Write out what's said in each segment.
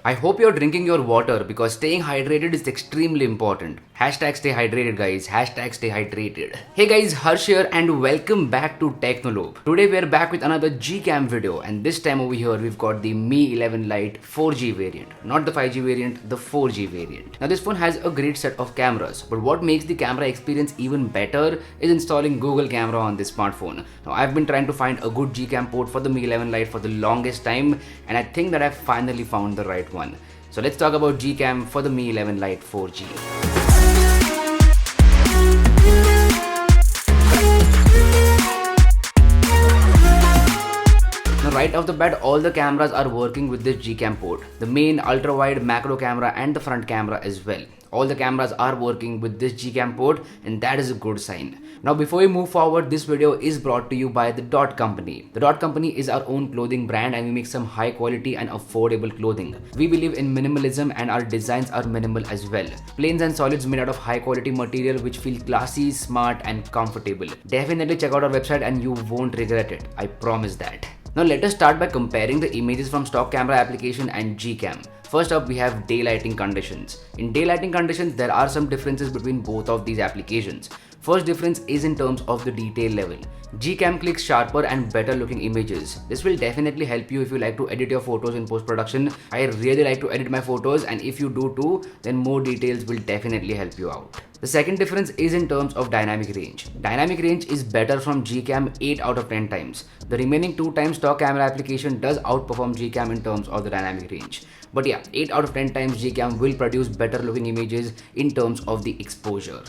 I hope you're drinking your water because staying hydrated is extremely important. Hashtag stay hydrated guys, hashtag stay hydrated. Hey guys, Harsh here and welcome back to Technolobe. Today we're back with another Gcam video and this time over here we've got the Mi 11 Lite 4G variant. Not the 5G variant, the 4G variant. Now this phone has a great set of cameras, but what makes the camera experience even better is installing Google Camera on this smartphone. Now I've been trying to find a good Gcam port for the Mi 11 Lite for the longest time and I think that I've finally found the right one. So let's talk about Gcam for the Mi 11 Lite 4G. Now right off the bat, all the cameras are working with this Gcam port. The main, ultra wide, macro camera and the front camera as well. All the cameras are working with this Gcam port and that is a good sign. Now before we move forward, this video is brought to you by The Dot Company. The Dot Company is our own clothing brand and we make some high quality and affordable clothing. We believe in minimalism and our designs are minimal as well. Plains and solids made out of high quality material which feel classy, smart and comfortable. Definitely check out our website and you won't regret it. I promise that. Now let us start by comparing the images from stock camera application and Gcam. First up, we have daylighting conditions. In daylighting conditions, there are some differences between both of these applications. First difference is in terms of the detail level. Gcam clicks sharper and better looking images. This will definitely help you if you like to edit your photos in post-production. I really like to edit my photos and if you do too, then more details will definitely help you out. The second difference is in terms of dynamic range. Dynamic range is better from Gcam 8 out of 10 times. The remaining 2 times stock camera application does outperform Gcam in terms of the dynamic range. But yeah, 8 out of 10 times Gcam will produce better looking images in terms of the exposure.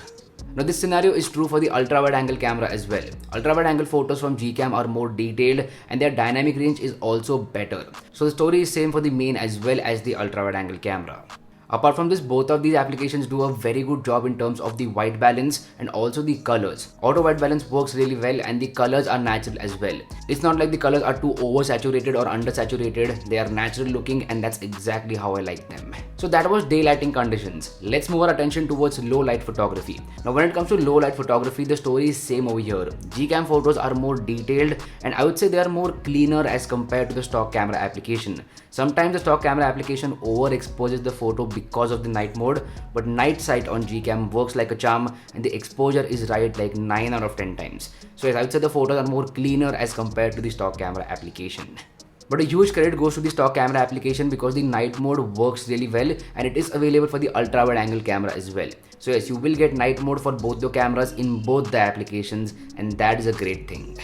Now this scenario is true for the ultra wide angle camera as well. Ultra wide angle photos from Gcam are more detailed and their dynamic range is also better. So the story is same for the main as well as the ultra wide angle camera. Apart from this, both of these applications do a very good job in terms of the white balance and also the colors. Auto white balance works really well and the colors are natural as well. It's not like the colors are too oversaturated or undersaturated. They are natural looking and that's exactly how I like them. So that was daylighting conditions. Let's move our attention towards low light photography. Now when it comes to low light photography, the story is same over here. Gcam photos are more detailed and I would say they are more cleaner as compared to the stock camera application. Sometimes the stock camera application overexposes the photo because of the night mode, but night sight on Gcam works like a charm and the exposure is right like 9 out of 10 times. So I would say the photos are more cleaner as compared to the stock camera application. But a huge credit goes to the stock camera application because the night mode works really well and it is available for the ultra wide angle camera as well. So yes, you will get night mode for both the cameras in both the applications and that is a great thing.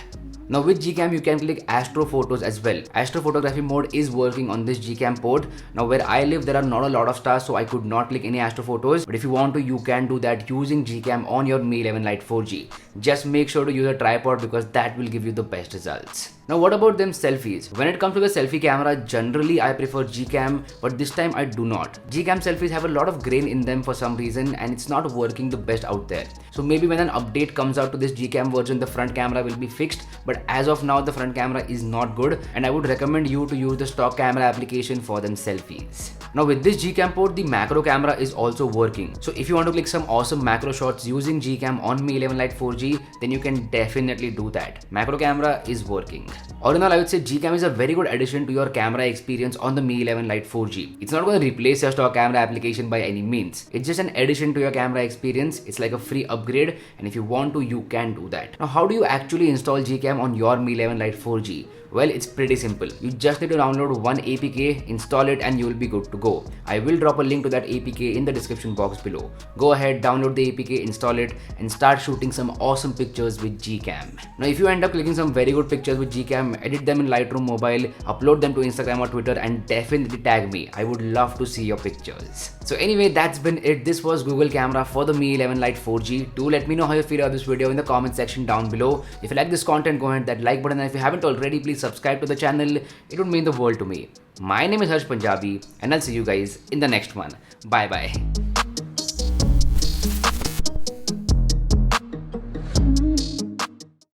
Now with Gcam you can click astro photos as well. Astrophotography mode is working on this Gcam port. Now where I live there are not a lot of stars so I could not click any astro photos, but if you want to you can do that using Gcam on your Mi 11 Lite 4G. Just make sure to use a tripod because that will give you the best results. Now what about them selfies? When it comes to the selfie camera, generally I prefer Gcam, but this time I do not. Gcam selfies have a lot of grain in them for some reason and it's not working the best out there. So maybe when an update comes out to this Gcam version, the front camera will be fixed, but as of now the front camera is not good and I would recommend you to use the stock camera application for them selfies. Now with this Gcam port, the macro camera is also working. So if you want to click some awesome macro shots using Gcam on Mi 11 Lite 4G, then you can definitely do that. Macro camera is working. All in all, I would say Gcam is a very good addition to your camera experience on the Mi 11 Lite 4G. It's not going to replace your stock camera application by any means. It's just an addition to your camera experience. It's like a free upgrade and if you want to, you can do that. Now how do you actually install Gcam on your Mi 11 Lite 4G? Well, it's pretty simple. You just need to download one APK, install it and you will be good to go. I will drop a link to that APK in the description box below. Go ahead, download the APK, install it and start shooting some awesome pictures with Gcam. Now if you end up clicking some very good pictures with Gcam, edit them in Lightroom Mobile, upload them to Instagram or Twitter and definitely tag me. I would love to see your pictures. So anyway, that's been it. This was Google Camera for the Mi 11 Lite 4G. Do let me know how you feel about this video in the comment section down below. If you like this content, go ahead that like button and if you haven't already, please subscribe to the channel. It would mean the world to me. My name is Harsh Punjabi and I'll see you guys in the next one. Bye bye.